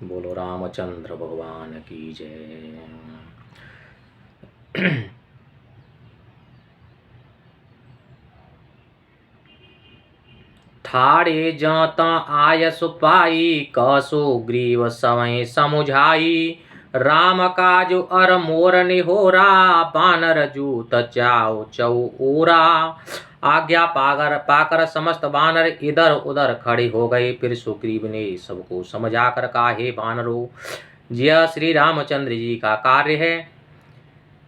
बोलो रामचंद्र भगवान की जय। ठाड़े जाता आयस पाई, कसो ग्रीव सवै समुझाई। राम काजु अर मोर निहोरा, बानर जूत जाओ चौरा। आज्ञा पाकर समस्त बानर इधर उधर खड़े हो गए। फिर सुग्रीव ने सबको समझा कर कहा, हे बानरों, यह श्री रामचंद्र जी का कार्य है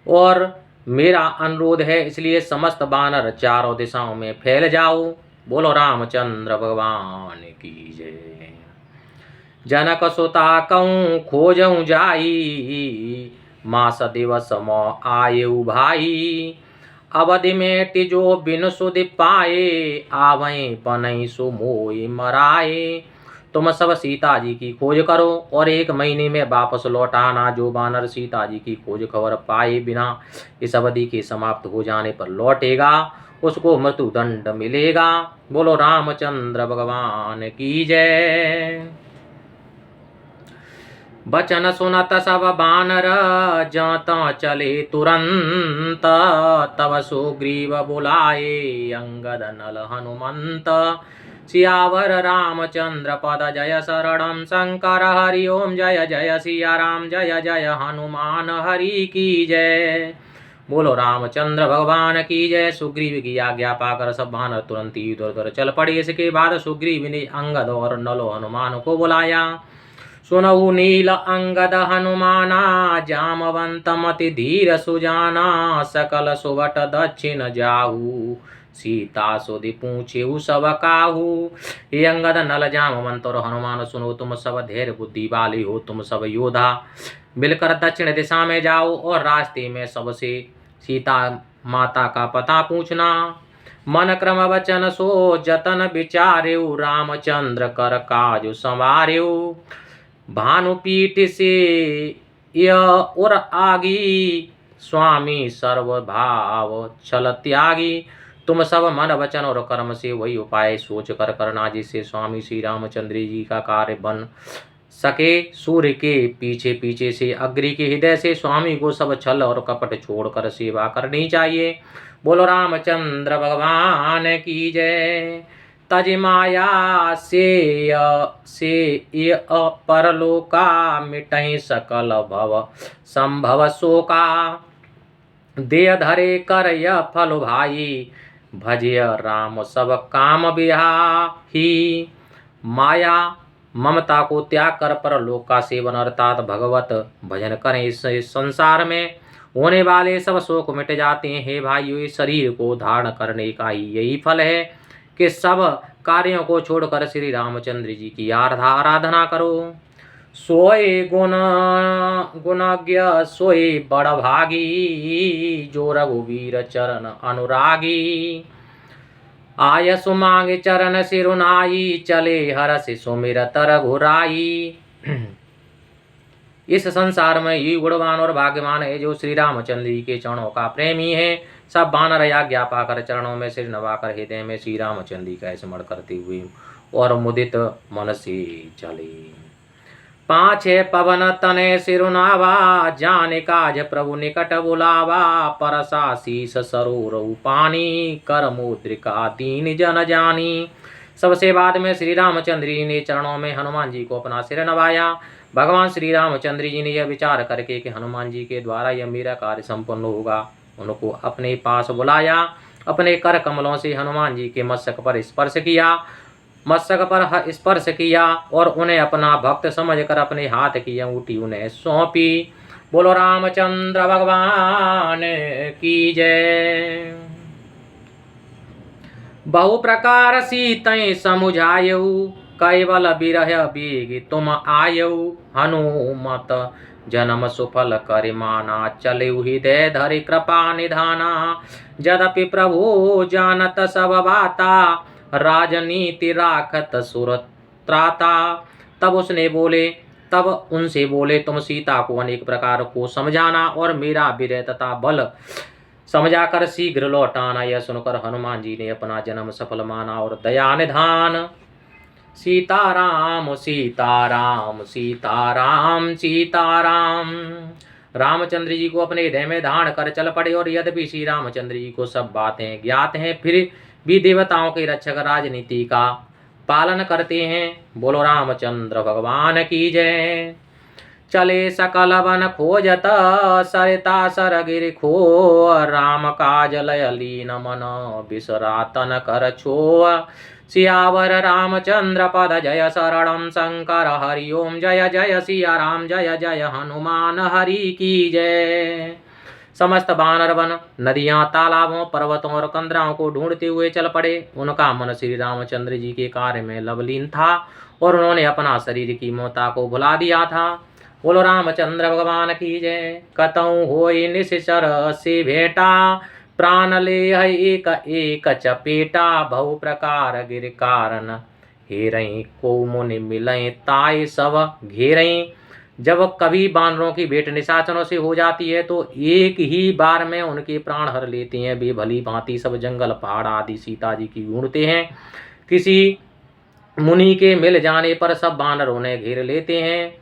और मेरा अनुरोध है, इसलिए समस्त बानर चारों दिशाओं में फैल जाओ। बोलो रामचंद्र भगवान की जय। जनक सुता कहूँ खोजऊँ जाई, मास दिवस मो आयु भाई। अवधि में तिजो बिन सुधि पाए, आवै बनई सो मोई मराए। तुम सब सीता जी की खोज करो और 1 महीने में वापस लौट आना। जो बानर सीता जी की खोज खबर पाए बिना इस अवधि के समाप्त हो जाने पर लौटेगा, उसको मृत्यु दंड मिलेगा। बोलो रामचंद्र भगवान की जय। बचन सुनत सब बानर, जाता चले तुरंत। तब सुग्रीव बुलाए, अंगद नल हनुमंत। सियावर रामचंद्र पद जय शरणम, शंकर हरि ओम जय जय सिया राम, जय जय हनुमान हरि की जय। बोलो रामचंद्र भगवान की जय। सुग्रीव की आज्ञा पाकर सब बानर तुरंत ही इधर उधर चल पड़े। इसके बाद सुग्रीव ने अंगद और नलो हनुमान को बुलाया। सुनहु नील अंगद हनुमाना, जामवंत मति धीर सुजाना। सकल सुवट दक्षिण जाहू, सीता सुधि पूछेहु सब काहू। हे अंगद नल जामवंत और हनुमान, सुनो तुम सब धैर्य बुद्धि वाले हो। तुम सब योद्धा मिलकर दक्षिण दिशा में जाओ और रास्ते में सबसे सीता माता का पता पूछना। मन क्रम वचन सो जतन विचार्यु, रामचंद्र कर काज संवार्यु। भानुपीठ से यह उर आगी, स्वामी सर्वभाव छल त्यागी। तुम सब मन वचन और कर्म से वही उपाय सोच कर करना, जिससे स्वामी श्री रामचंद्र जी का कार्य बन सके। सूर्य के पीछे पीछे से अग्नि के हृदय से स्वामी को सब छल और कपट छोड़कर सेवा करनी चाहिए। बोलो रामचंद्र भगवान की जय। तज माया से परलोका, मिटहि सकल भव संभव शोका। देह धरे कर यह फल भाई, भजिय राम सब काम बिहाही। माया ममता को त्याग कर परलोक का सेवन अर्थात भगवत भजन करें। इस संसार में होने वाले सब शोक मिट जाते हैं। हे भाइयों, इस शरीर को धारण करने का ही यही फल है कि सब कार्यों को छोड़कर श्री रामचंद्र जी की आराधना करो। सोए गुणज्ञ सोए बड़ भागी, जो रघुवीर चरण अनुरागी। आयसु मांगे चरण सिरुनाई, चले हरस सुमिरत रघुराई। इस संसार में ये गुणवान और भाग्यवान है जो श्री रामचंद्र जी के चरणों का प्रेमी है। सब बानर आज्ञा पाकर चरणों में सिर नवाकर हृदय में श्री रामचंद्र जी का स्मरण करते हुए और मुदित मन से चले। पाछे पवन तने सिरुनावा, जाने काज प्रभु निकट बुलावा। परसा शीस सरोर पानी, कर मुद्रिका दीन जन जानी। सबसे बाद में श्री रामचंद्र जी ने चरणों में हनुमान जी को अपना सिर नवाया। भगवान श्री रामचंद्र जी ने यह विचार करके कि हनुमान जी के द्वारा यह मेरा कार्य संपन्न होगा, उनको अपने पास बुलाया। अपने कर कमलों से हनुमान जी के मस्तक पर स्पर्श किया और उन्हें अपना भक्त समझकर अपने हाथ की अंगूठी उन्हें सौंपी। बोलो रामचंद्र भगवान की जय। बहु प्रकार सीतै समुझायऊ, कैवल बिरह बीग तुम आयऊ। हनुमत जन्म सुफल करिमाना, चलेऊ हृदय धरि कृपा निधाना। यद्यपि प्रभु जानत सब बाता, राजनीति राखत सुर त्राता। तब उनसे बोले, तुम सीता को अनेक प्रकार को समझाना और मेरा विरह तथा बल समझाकर शीघ्र लौट आना। यह सुनकर हनुमान जी ने अपना जन्म सफल माना और दया निधान सीताराम सीताराम सीताराम सीताराम। रामचंद्र जी को अपने हृदय में धारण कर चल पड़े। और यद्यपि श्री रामचंद्र जी को सब बातें ज्ञात हैं, फिर भी देवताओं के रक्षक राजनीति का पालन करते हैं। बोलो रामचंद्र भगवान की जय। चले सकल वन खोजत, सरिता सरगिर खो। राम काज लय लीन मन, बिसरातन कर छो। सियावर रामचंद्र पद जय, शरणम शंकर हरि ओम। जय जय सिया राम, जय जय हनुमान हरि की जय। समस्त वानर वन, नदियां, तालाबों, पर्वतों और कंदराओं को ढूंढते हुए चल पड़े। उनका मन श्री रामचंद्र जी के कार्य में लवलीन था और उन्होंने अपना शरीर की ममता को भुला दिया था। बोलो रामचंद्र भगवान की जय। कतऊ होई निश्चर से भेटा, प्राण ले एक एक चपेटा। बहु प्रकार गिर कारण हेरई, को मुनि मिलई ताय सब घेरई। जब कभी बानरों की भेंट निशाचरों से हो जाती है तो एक ही बार में उनके प्राण हर लेते हैं। वे भली भांति सब जंगल पहाड़ आदि सीता जी की ढूंढते हैं। किसी मुनि के मिल जाने पर सब बानर उन्हें घेर लेते हैं।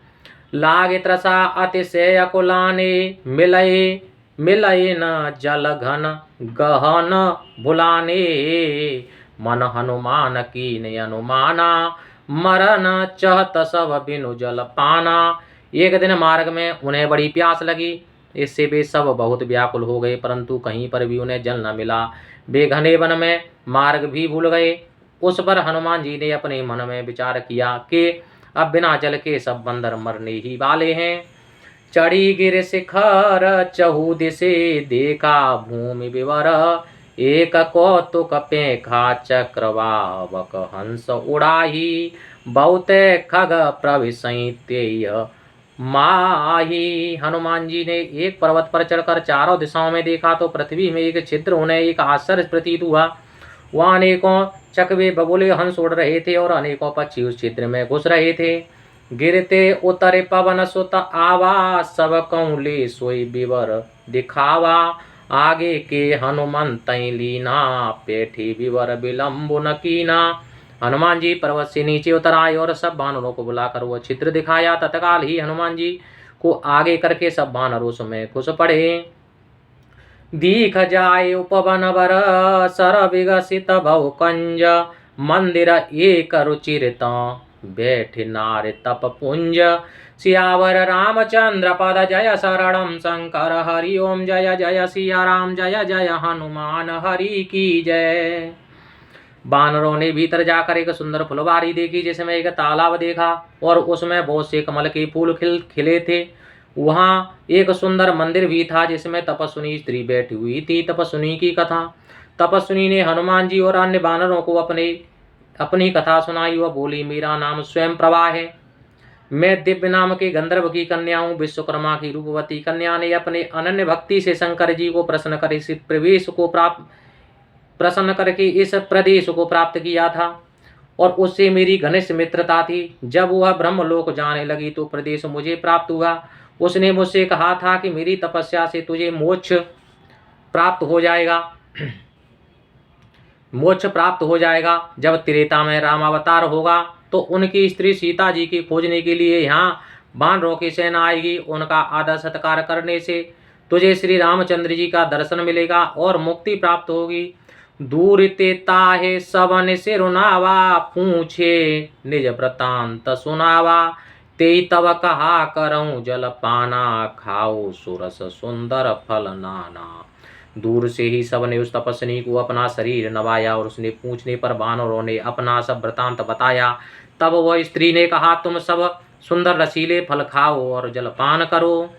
लागे त्रसा अतिशय अकुलाने, मिलए मिलए न जल घन गहन भुलाने। मन हनुमान की अनुमाना, मरन चहत सब बिनु जल पाना। एक दिन मार्ग में उन्हें बड़ी प्यास लगी। इससे वे सब बहुत व्याकुल हो गए, परंतु कहीं पर भी उन्हें जल न मिला। वे घने वन में मार्ग भी भूल गए। उस पर हनुमान जी ने अपने मन में विचार किया कि अब बिना जल के सब बंदर मरने ही वाले हैं। चढ़ी गिर शिखर चहु दिशे, देखा भूमि विवर। एक कौतुक पेखा चक्रवावक हंस उड़ाही। बहुते खग प्रविशैत्य माही। हनुमान जी ने एक पर्वत पर चढ़कर चारों दिशाओं में देखा तो पृथ्वी में एक छिद्र उन्हें एक आश्चर्य प्रतीत हुआ। वहाँ अनेकों चकवे बगुले हंस उड़ रहे थे और अनेकों पक्षी उस छिद्र में घुस रहे थे। गिरते उतरे पवन सुत आवा, सब कौले सोई विवर दिखावा। आगे के हनुमंत लीना, पेठी विवर विलंबु न कीना। हनुमान जी पर्वत से नीचे उतर आए और सब वानरों को बुलाकर वह चित्र दिखाया। तत्काल ही हनुमान जी को आगे करके सब वानर उसमें घुस पड़े। दीख जाए उपवन वर, सर विकसित बहु कंज। मंदिर एक रुचिरता, बैठ नार तप पुंज। सियावर रामचंद्र पद जय, शरणम शंकर हरि ओम। जय जय सिया राम, जय जय हनुमान हरि की जय। बानरों ने भीतर जाकर एक सुंदर फुलवारी देखी, जिसमें एक तालाब देखा और उसमें बहुत से कमल के फूल खिले थे। वहाँ एक सुंदर मंदिर भी था, जिसमें तपस्विनी स्त्री बैठी हुई थी। तपस्विनी की कथा। तपस्विनी ने हनुमान जी और अन्य बानरों को अपनी कथा सुनाई। वह बोली, मेरा नाम स्वयं प्रभा है। मैं दिव्य नाम के गंधर्व की कन्या हूँ। विश्वकर्मा की रूपवती कन्या ने अपने अनन्य भक्ति से शंकर जी को प्रसन्न कर इस प्रदेश को प्राप्त किया था और उससे मेरी घनिष्ठ मित्रता थी। जब वह ब्रह्मलोक जाने लगी तो प्रदेश मुझे प्राप्त हुआ। उसने मुझसे कहा था कि मेरी तपस्या से तुझे मोक्ष प्राप्त हो जाएगा। मोक्ष प्राप्त हो जाएगा। जब त्रेता में रामावतार होगा तो उनकी स्त्री सीता जी की खोजने के लिए यहाँ वानरों की सेना आएगी। उनका आदर सत्कार करने से तुझे श्री रामचंद्र जी का दर्शन मिलेगा और मुक्ति प्राप्त होगी। दूर ते ताहे सबन से रुनावा, पूछे निज वृतांत सुनावा। ते तब कहा करऊं जल पाना, खाओ सुरस सुंदर फल नाना। दूर से ही सबने उस तपस्विनी को अपना शरीर नवाया और उसने पूछने पर वानरों ने अपना सब वृतांत बताया। तब वह स्त्री ने कहा, तुम सब सुंदर रसीले फल खाओ और जलपान करो।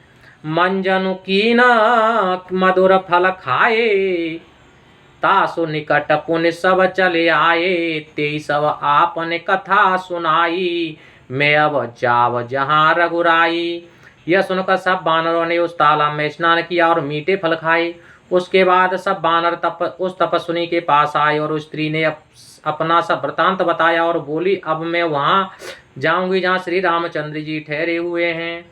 मंजनु कीन मधुर फल खाए, तासु निकट पुण्य सब चले आए। ते सब आपने कथा सुनाई, मैं अब जाव जहाँ रघुराई। यह सुनकर सब बानरों ने उस तालाब में स्नान किया और मीठे फल खाए। उसके बाद सब बानर उस तपस्विनी के पास आए और उस स्त्री ने अपना सब वृतांत बताया और बोली, अब मैं वहाँ जाऊंगी जहाँ श्री रामचंद्र जी ठहरे हुए हैं।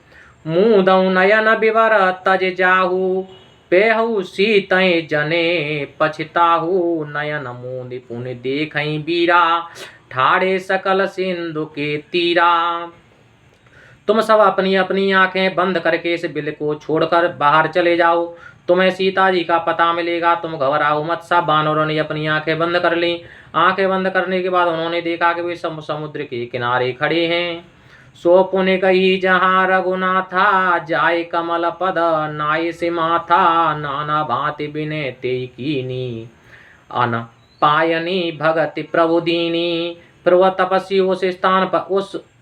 मुँह दऊ नयन विवर तज जाहू, पेहु सीतय जने पछताहू। नयन मुनि पुनि देखई बीरा, ठाड़े सकल सिंधु के तीरा। तुम सब अपनी अपनी आंखें बंद करके इस बिल को छोड़कर बाहर चले जाओ, तुम्हें सीता जी का पता मिलेगा, तुम घबराओ मत। सब बानरों ने अपनी आंखें बंद कर ली। आंखें बंद करने के बाद उन्होंने देखा कि वे समुद्र के किनारे खड़े हैं। सो पुण्य कही जहाँ रघुनाथा, जाय कमल पद नाय से माथा, नाना भांति बिने ते कीनी, अन पायनी भगति प्रभु दीनी। फिर वह तपस्वी उस स्थान पर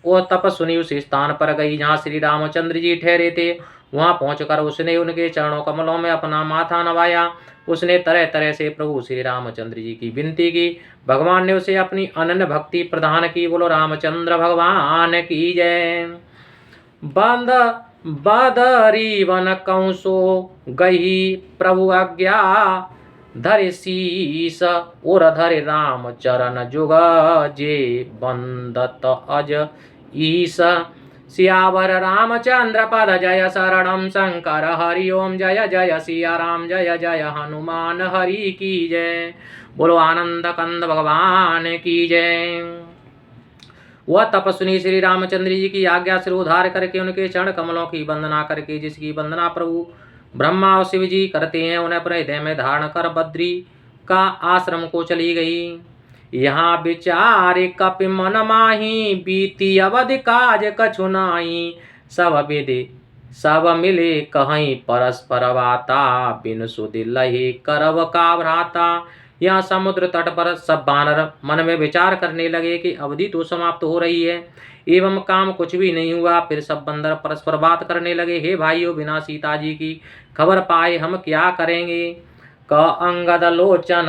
वो तपस्विनी उस स्थान पर गई जहाँ श्री रामचंद्र जी ठहरे थे। वहां पहुंचकर उसने उनके चरणों कमलों में अपना माथा नवाया। उसने तरह तरह से प्रभु श्री रामचंद्र जी की विनती की। भगवान ने उसे अपनी अनन्य भक्ति प्रदान की। बोलो रामचंद्र भगवान की जय। बंद बदरी वन कंसो गही प्रभु आज्ञा, धरे शीस और धरे राम चरण जुग, जे बंदत अज ईस। सियावर रामचंद्र पद जय शरणम शंकर हरि ओम। जय जय सिया राम जय जय हनुमान हरि की जय। बोलो आनंद कंद भगवान की जय। वह तपस्विनी श्री रामचंद्र जी की आज्ञा से उद्धार करके उनके चरण कमलों की वंदना करके, जिसकी वंदना प्रभु ब्रह्मा और शिव जी करते हैं, उन्हें अपने हृदय में धारण कर बद्री का आश्रम को चली गई। यहाँ विचारे कपि मन माही, बीती अवधि काज कछु नाई। सब विधि सब मिले कहीं परस्पर बाता, बिन सुधि लही करव का भ्राता। यहाँ समुद्र तट पर सब बानर मन में विचार करने लगे कि अवधि तो समाप्त हो रही है एवं काम कुछ भी नहीं हुआ। फिर सब बंदर परस्पर बात करने लगे, हे भाइयों, बिना सीता जी की खबर पाए हम क्या करेंगे। क अंगद लोचन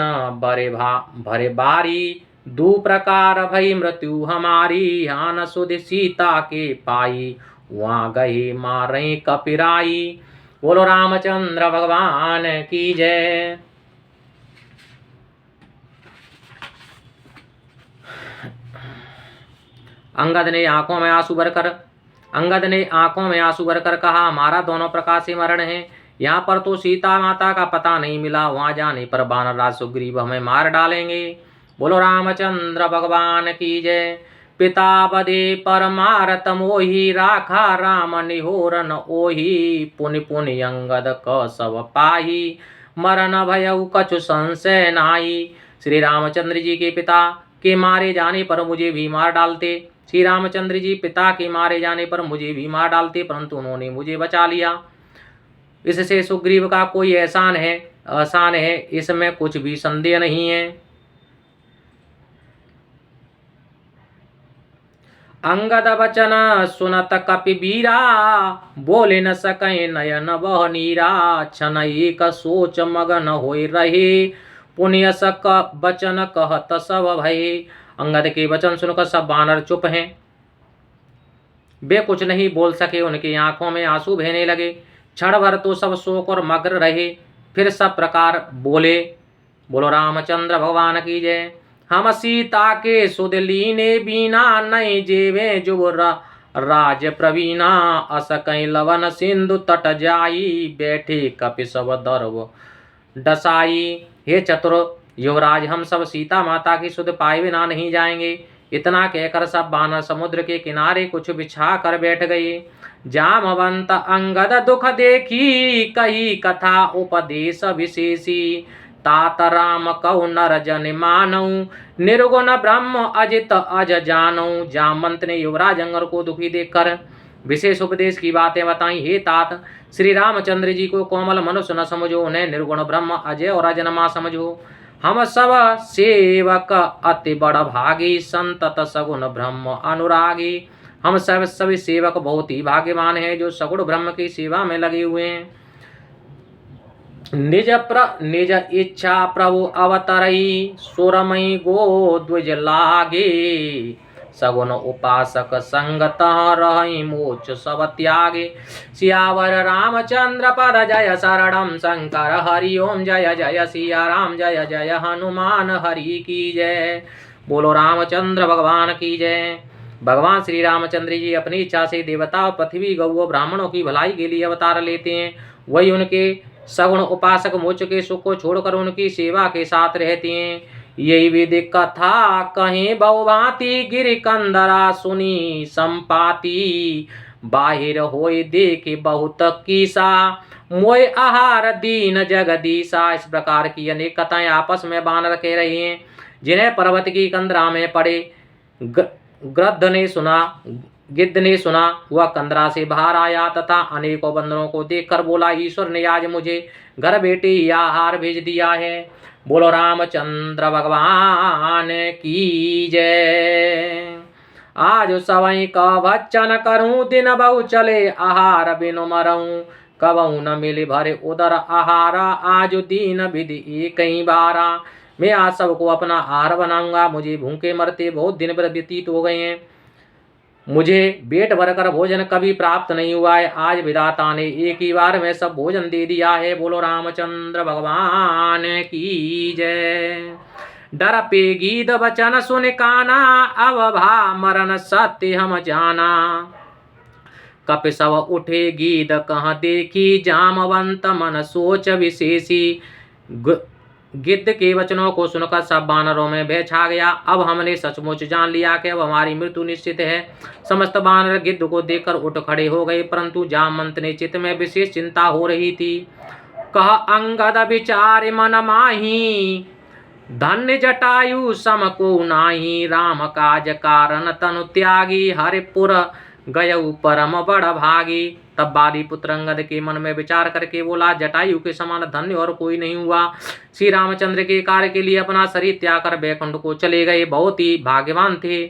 भरे बारी, दू प्रकार भई मृत्यु हमारी। यहाँ न सुध सीता के पाई, वहाँ गई मारे कपिराई। बोलो रामचंद्र भगवान की जय। अंगद ने आंखों में आंसू भरकर कहा, हमारा दोनों प्रकार से मरण है। यहाँ पर तो सीता माता का पता नहीं मिला, वहां जाने पर वानर राज सुग्रीव हमें मार डालेंगे। बोलो रामचंद्र भगवान की जय। पिता बदे परमारत मोही, राखा राम निहोरन ओही। पुनि पुनि अंगद क सब पाही, मरण भयउ कछु संशय नाई। श्री रामचंद्र जी के पिता के मारे जाने पर मुझे भी मार डालते। श्री रामचंद्र जी पिता के मारे जाने पर मुझे भी मार डालते, परंतु उन्होंने मुझे बचा लिया। इससे सुग्रीव का कोई एहसान है, इसमें कुछ भी संदेह नहीं है। अंगद बचन सुनत कपि बीरा, बोले न सके नयन बह नीरा। क्षण एक सोच मगन होय रहे, पुण्य सक बचन कहत सब भये। अंगद के वचन सुनकर सब बानर चुप हैं, वे कुछ नहीं बोल सके। उनकी आंखों में आंसू बहने लगे। क्षण भर तो सब शोक और मग्न रहे, फिर सब प्रकार बोले। बोलो रामचंद्र भगवान की जय। हम सीता के सुध लीने बीना, नहीं जेवे जुग राज प्रवीणा। अस कहीं लवन सिंधु तट जाई, बैठे कपि सब दर्व डसाई। हे चतुर युवराज, हम सब सीता माता की सुध पाए बिना नहीं जाएंगे। इतना कहकर सब बानर समुद्र के किनारे कुछ बिछा कर बैठ गए। जामवंत अंगद दुख देखी, कही कथा उपदेश विशेषी। तात राम कहु नर जन मानऊ, निर्गुण ब्रह्म अजित अज जानऊ। जामवंत ने युवराज अंगद को दुखी देखकर विशेष उपदेश की बातें बताई। हे तात, श्री रामचंद्र जी को कोमल मनुष्य न समझो, उन्हें निर्गुण ब्रह्म अजय और अजन्मा समझो। हम सब सेवक अति बड़ भागी, संतत सगुण ब्रह्म अनुरागी। हम सब सभी सेवक बहुत ही भाग्यवान हैं, जो सगुण ब्रह्म की सेवा में लगे हुए हैं। निज इच्छा प्रभु अवतरई, सुरमई गो द्विज लागे। सगुन उपासक संगत रहि, मोच सब त्यागे। सियावर रामचंद्र पद जय शरणम शंकर हरि ओम। जय जय सिया राम जय जय हनुमान हरि की जय। बोलो रामचंद्र भगवान की जय। भगवान श्री रामचंद्र जी अपनी इच्छा से देवता और पृथ्वी गौ ब्राह्मणों की भलाई के लिए अवतार लेते हैं। वही उनके सगुण उपासक मोक्ष के सुख को छोड़कर उनकी सेवा के साथ रहते हैं। यही विधि कथा कहीं बहुभांति गिरि कंदरा सुनी संपाति बाहिर होय देखे बहुत कीसा मोय आहार दीन जगदीशा। इस प्रकार की अनेक कथाएं आपस में बानर कह रही हैं, जिन्हें पर्वत की कंदरा में पड़े गृद्ध ने सुना। गिद्ध ने सुना, वह कंदरा से बाहर आया तथा अनेकों बंदरों को देखकर बोला, ईश्वर ने आज मुझे घर बैठे ही आहार भेज दिया है। बोलो रामचंद्र भगवान की जय। आज सवई का भक्षण करूं, दिन बहु चले आहार बिनु मरूं। कबहू न मिले भरे उदर आहारा, आज दीन विधि एक ही बारा। मैं आज सबको अपना आहार बनाऊंगा। मुझे भूखे मरते बहुत दिन व्यतीत हो गए हैं, मुझे पेट भरकर भोजन कभी प्राप्त नहीं हुआ है। आज विधाता ने एक ही बार में सब भोजन दे दिया है। बोलो रामचंद्र भगवान की जय। डर पे गीत वचन सुन काना, अब भा मरण सत्य हम जाना। कपिसव उठे गीत कहाँ देखी, जामवंत मन सोच विशेषी। गिद्ध के वचनों को सुनकर सब बानरों में भय छा गया। अब हमने सचमुच जान लिया कि अब हमारी मृत्यु निश्चित है। समस्त बानर गिद्ध को देखकर उठ खड़े हो गए, परंतु जामवंत ने चित्त में विशेष चिंता हो रही थी। कह अंगद विचार मन माही, धन्य जटायु सम को नाही। राम काज कारण तनु त्यागी, हरिपुर गयऊ परम बड़ भागी। तब बाली पुत्र अंगद के मन में विचार करके बोला, जटायु के समान धन्य और कोई नहीं हुआ। श्री रामचंद्र के कार्य के लिए अपना शरीर त्याग कर बैकुंठ को चले गए, बहुत ही भाग्यवान थे।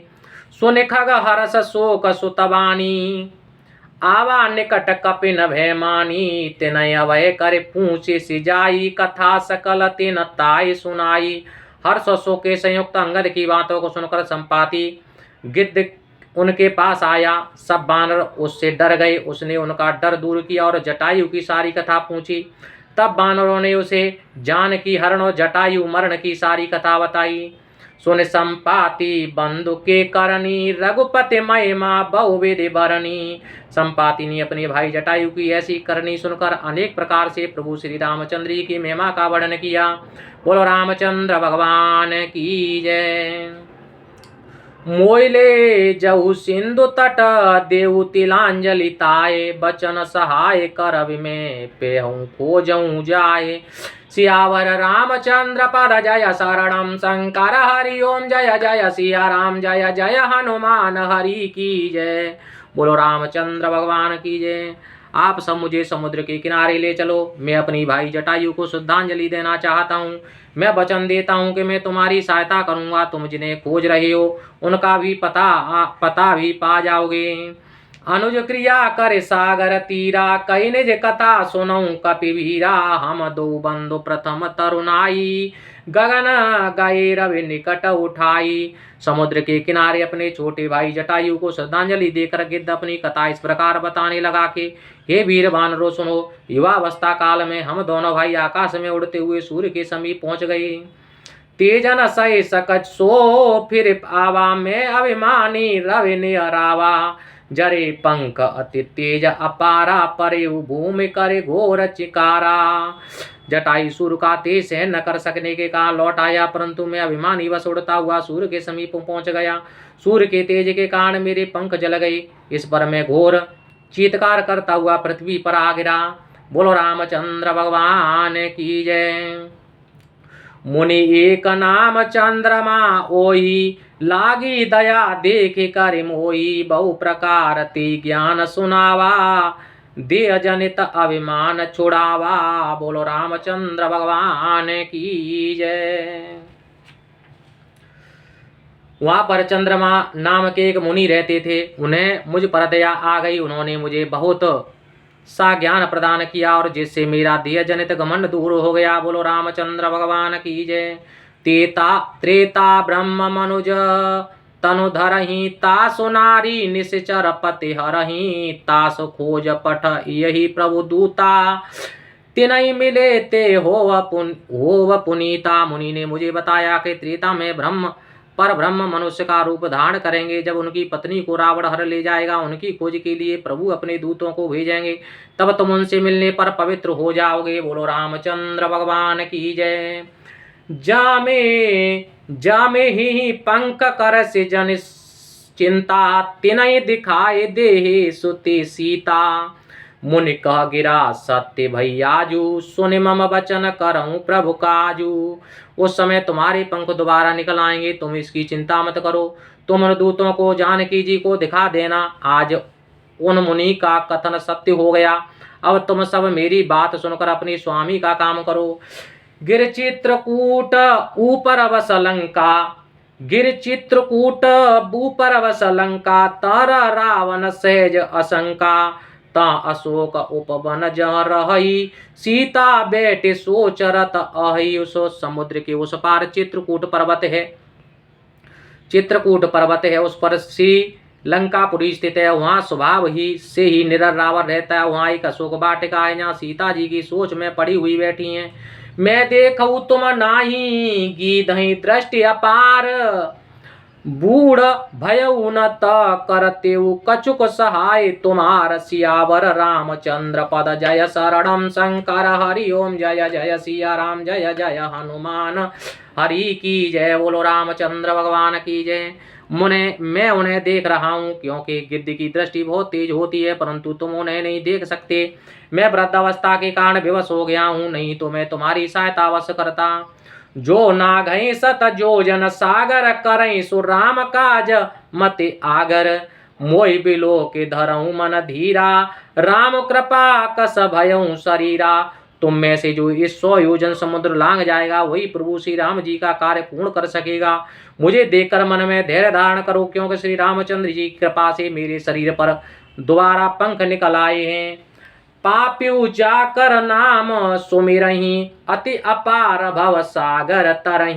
सुन खग हरस शोक सुतवानी, आवा निकट कपिन भयमानी। तिनय अभय कर पूछे सिजाई, कथा सकल तिन ताई सुनाई। हर्ष और शोक के संयुक्त अंगद की बातों को सुनकर संपाति गिद्ध उनके पास आया। सब बानर उससे डर गए। उसने उनका डर दूर किया और जटायु की सारी कथा पूछी। तब बानरों ने उसे जानकी हरण और जटायु मरण की सारी कथा बताई। सुन संपाति बंधु के करनी, रघुपति महिमा बहुविधि बरनी। संपाति ने अपने भाई जटायु की ऐसी करनी सुनकर अनेक प्रकार से प्रभु श्री रामचंद्र की महिमा का वर्णन किया। बोलो रामचंद्र भगवान की जय। मोइले जहु सिंधु तट, देव तिलांजलि ताए। बचन सहाय करब में, पेहूं खोजऊं जाए। सियावर रामचंद्र पद जय शरणम, शंकर हरि ओम जय जय सिया राम, जय जय हनुमान हरि की जय। बोलो रामचंद्र भगवान की जय। आप सब मुझे समुद्र के किनारे ले चलो, मैं अपनी भाई जटायु को श्रद्धांजलि देना चाहता हूँ। मैं वचन देता हूँ कि मैं तुम्हारी सहायता करूँगा। तुम जिन्हें खोज रहे हो उनका भी पता भी पा जाओगे। अनुज क्रिया कर सागर तीरा, कई निज कथा सुनऊं कपिवीरा। हम दो बंधु प्रथम तरुणाई, गगन गए रवि निकट उठाई। समुद्र के किनारे अपने छोटे भाई जटायु को श्रद्धांजलि देकर गिद्ध अपनी कथा इस प्रकार बताने लगा कि हे वीर वानरों सुनो, युवावस्था काल में हम दोनों भाई आकाश में उड़ते हुए सूर्य के समीप पहुंच गए। तेजन सय सकच सो फिर आवा, में अभिमानी रवि नियरावा। जरे पंख अति तेज अपारा, परे भूमि करे घोर चिकारा। जटायु सूर्य का तेज सहन न कर सकने के कारण लौट आया, परंतु मैं अभिमानी वश उड़ता हुआ सूर्य के समीप पहुंच गया। सूर्य के तेज के कारण मेरे पंख जल गए। इस पर मैं घोर चीत्कार करता हुआ पृथ्वी पर आ गिरा। बोलो रामचंद्र भगवान की जय। मुनि एक नाम चंद्रमा ओई, लागी दया देख कर मोई। बहु प्रकार ते ज्ञान सुनावा, देह जनित अभिमान छुड़ावा। बोलो रामचंद्र भगवान की जय। वहाँ पर चंद्रमा नाम के एक मुनि रहते थे। उन्हें मुझ पर दया आ गई। उन्होंने मुझे बहुत सा ज्ञान प्रदान किया और जिससे मेरा देह जनित घमंड दूर हो गया। बोलो रामचंद्र भगवान की जय। त्रेता ब्रह्म मनुज तनु धरही, तासु नारी निश्चर पति हरही। तासु खोज पठ यही प्रभु दूता, तिनई मिले ते होव पुनीता। मुनि ने मुझे बताया कि त्रेता में ब्रह्म मनुष्य का रूप धारण करेंगे। जब उनकी पत्नी को रावण हर ले जाएगा, उनकी खोज के लिए प्रभु अपने दूतों को भेजेंगे, तब तुम उनसे मिलने पर पवित्र हो जाओगे। बोलो रामचंद्र भगवान की जय। जामे ही पंख कर से जन चिंता, तिनय दिखाए देहे सुते सीता। मुनि कह गिरा सत्य भैयाजू, सुन मम वचन करऊं प्रभु काजू। उस समय तुम्हारे पंख दोबारा निकल आएंगे, तुम इसकी चिंता मत करो। तुम उन दूतों को जानकी जी को दिखा देना। आज उन मुनि का कथन सत्य हो गया। अब तुम सब मेरी बात सुनकर अपने स्वामी का काम करो। गिर चित्रकूट ऊपर बस लंका, गिर चित्रकूट ऊपर बस लंका, तर रावण सहज असंका। ता अशोक उपवन जहाँ रही, सीता बैठे सोचरत अहि। उस समुद्र के उस पार चित्रकूट पर्वत है, चित्रकूट पर्वत है, उस पर श्री लंकापुरी स्थित है। वहाँ स्वभाव ही से ही निडर रावण रहता है। वहाँ एक अशोक वाटिका है, जहाँ सीता जी की सोच में पड़ी हुई बैठी हैं। मैं देखूं तुम नाही, गीधहि दृष्टि अपार, बूढ़ भयउ न त करतेउ कछुक सहाय तुम्हार। सियावर रामचंद्र पद जय शरणम शंकर, हरि ओम जय जय सिया राम, जय जय हनुमान हरि की जय। बोलो रामचंद्र भगवान की जय। मैं उन्हें देख रहा हूँ, क्योंकि गिद्ध की दृष्टि बहुत तेज होती है, परंतु तुम उन्हें नहीं देख सकते। मैं वृद्धावस्था के कारण विवश हो गया हूँ, नहीं तो मैं तुम्हारी सहायता अवश्य करता। जो नागहि सत जोजन सागर, करई सो राम काज मति आगर। मोहि बिलो के धरऊं मन धीरा, राम कृपा कस भयऊं शरीरा। तुम में से जो इस 100 योजन समुद्र लांग जाएगा, वही प्रभु श्री राम जी का कार्य पूर्ण कर सकेगा। मुझे देखकर मन में धैर्य धारण करो, क्योंकि श्री रामचंद्र जी की कृपा से मेरे शरीर पर दोबारा पंख निकल आए हैं। पाप्यु जाकर नाम सुमिरहि, अति अपार भव सागर तरहि।